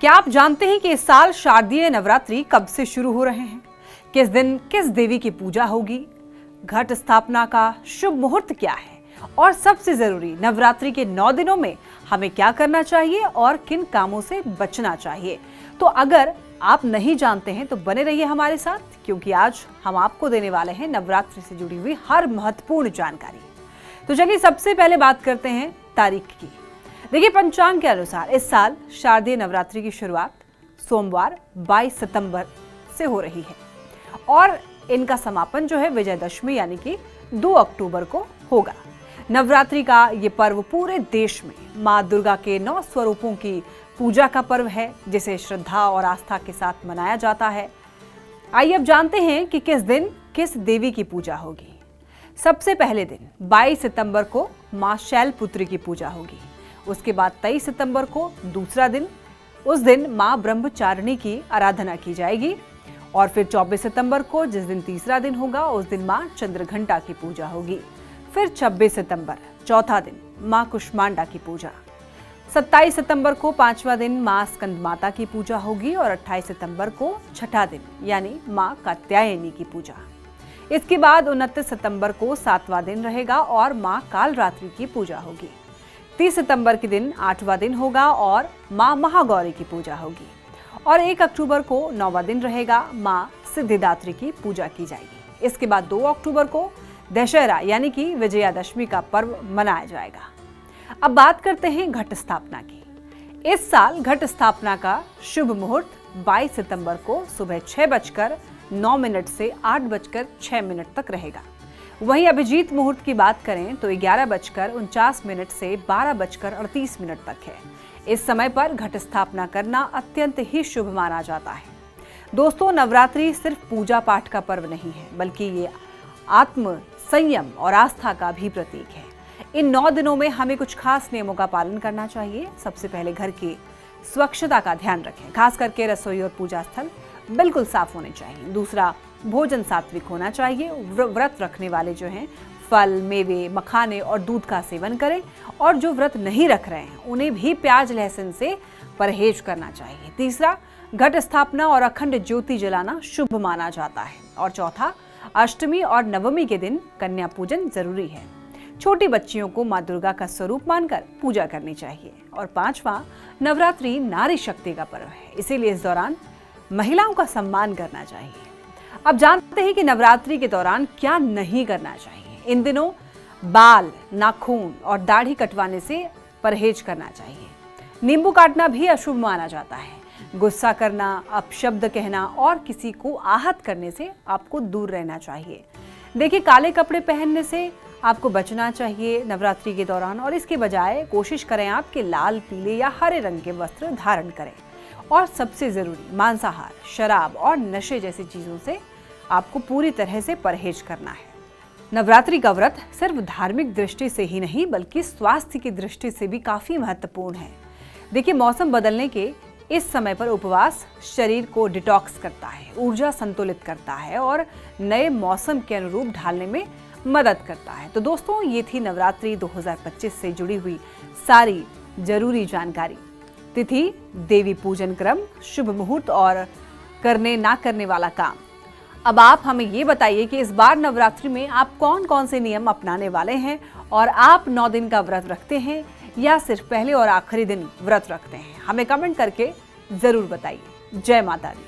क्या आप जानते हैं कि इस साल शारदीय नवरात्रि कब से शुरू हो रहे हैं? किस दिन किस देवी की पूजा होगी? घट स्थापना का शुभ मुहूर्त क्या है? और सबसे जरूरी, नवरात्रि के 9 दिनों में हमें क्या करना चाहिए और किन कामों से बचना चाहिए? तो अगर आप नहीं जानते हैं तो बने रहिए हमारे साथ, क्योंकि आज हम आपको देने वाले हैं नवरात्रि से जुड़ी हुई हर महत्वपूर्ण जानकारी। तो चलिए सबसे पहले बात करते हैं तारीख की। देखिए, पंचांग के अनुसार इस साल शारदीय नवरात्रि की शुरुआत सोमवार 22 सितंबर से हो रही है और इनका समापन जो है विजयदशमी यानी कि 2 अक्टूबर को होगा। नवरात्रि का ये पर्व पूरे देश में माँ दुर्गा के 9 स्वरूपों की पूजा का पर्व है, जिसे श्रद्धा और आस्था के साथ मनाया जाता है। आइए अब जानते हैं कि किस दिन किस देवी की पूजा होगी। सबसे पहले दिन 22 सितंबर को माँ शैलपुत्री की पूजा होगी। उसके बाद 23 सितंबर को दूसरा दिन, उस दिन माँ ब्रह्मचारिणी की आराधना की जाएगी। और फिर 24 सितंबर को जिस दिन तीसरा दिन होगा, उस दिन माँ चंद्रघंटा की पूजा होगी। फिर 26 सितंबर चौथा दिन माँ कुष्मांडा की पूजा। 27 सितंबर को 5वां दिन माँ स्कंद माता की पूजा होगी और 28 सितंबर को छठा दिन यानी माँ कात्यायनी की पूजा। इसके बाद 29 सितंबर को 7वां दिन रहेगा और माँ कालरात्रि की पूजा होगी। 30 सितंबर के दिन 8वां दिन होगा और माँ महागौरी की पूजा होगी। और 1 अक्टूबर को 9वां दिन रहेगा, माँ सिद्धिदात्री की पूजा की जाएगी। इसके बाद 2 अक्टूबर को दशहरा यानी कि विजयादशमी का पर्व मनाया जाएगा। अब बात करते हैं घट स्थापना की। इस साल घट स्थापना का शुभ मुहूर्त 22 सितंबर को सुबह 6:09 से 8:06 तक रहेगा। वहीं अभिजीत मुहूर्त की बात करें तो 11:49 से 12:38 तक है। इस समय पर घट स्थापना करना अत्यंत ही शुभ माना जाता है। दोस्तों, नवरात्रि सिर्फ पूजा पाठ का पर्व नहीं है, बल्कि ये आत्म संयम और आस्था का भी प्रतीक है। इन 9 दिनों में हमें कुछ खास नियमों का पालन करना चाहिए। सबसे पहले घर की स्वच्छता का ध्यान रखें, खास करके रसोई और पूजा स्थल बिल्कुल साफ होने चाहिए। दूसरा, भोजन सात्विक होना चाहिए। व्रत रखने वाले जो हैं फल, मेवे, मखाने और दूध का सेवन करें, और जो व्रत नहीं रख रहे हैं उन्हें भी प्याज लहसुन से परहेज करना चाहिए। तीसरा, घट स्थापना और अखंड ज्योति जलाना शुभ माना जाता है। और चौथा, अष्टमी और नवमी के दिन कन्या पूजन जरूरी है। छोटी बच्चियों को माँ दुर्गा का स्वरूप मानकर पूजा करनी चाहिए। और 5वां, नवरात्रि नारी शक्ति का पर्व है, इसीलिए इस दौरान महिलाओं का सम्मान करना चाहिए। अब जानते हैं कि नवरात्रि के दौरान क्या नहीं करना चाहिए। इन दिनों बाल, नाखून और दाढ़ी कटवाने से परहेज करना चाहिए। नींबू काटना भी अशुभ माना जाता है। गुस्सा करना, अपशब्द कहना और किसी को आहत करने से आपको दूर रहना चाहिए। देखिए, काले कपड़े पहनने से आपको बचना चाहिए नवरात्रि के दौरान, और इसके बजाय कोशिश करें आप कि लाल, पीले या हरे रंग के वस्त्र धारण करें। और सबसे जरूरी, मांसाहार, शराब और नशे जैसी चीजों से आपको पूरी तरह से परहेज करना है। नवरात्रि का व्रत सिर्फ धार्मिक दृष्टि से ही नहीं, बल्कि स्वास्थ्य की दृष्टि से भी काफी महत्वपूर्ण है। देखिए, मौसम बदलने के इस समय पर उपवास शरीर को डिटॉक्स करता है, ऊर्जा संतुलित करता है और नए मौसम के अनुरूप ढालने में मदद करता है। तो दोस्तों, ये थी नवरात्रि 2025 से जुड़ी हुई सारी जरूरी जानकारी। तिथि, देवी पूजन क्रम, शुभ मुहूर्त और करने ना करने वाला काम। अब आप हमें ये बताइए कि इस बार नवरात्रि में आप कौन कौन से नियम अपनाने वाले हैं, और आप 9 दिन का व्रत रखते हैं या सिर्फ पहले और आखिरी दिन व्रत रखते हैं? हमें कमेंट करके जरूर बताइए। जय माता दी।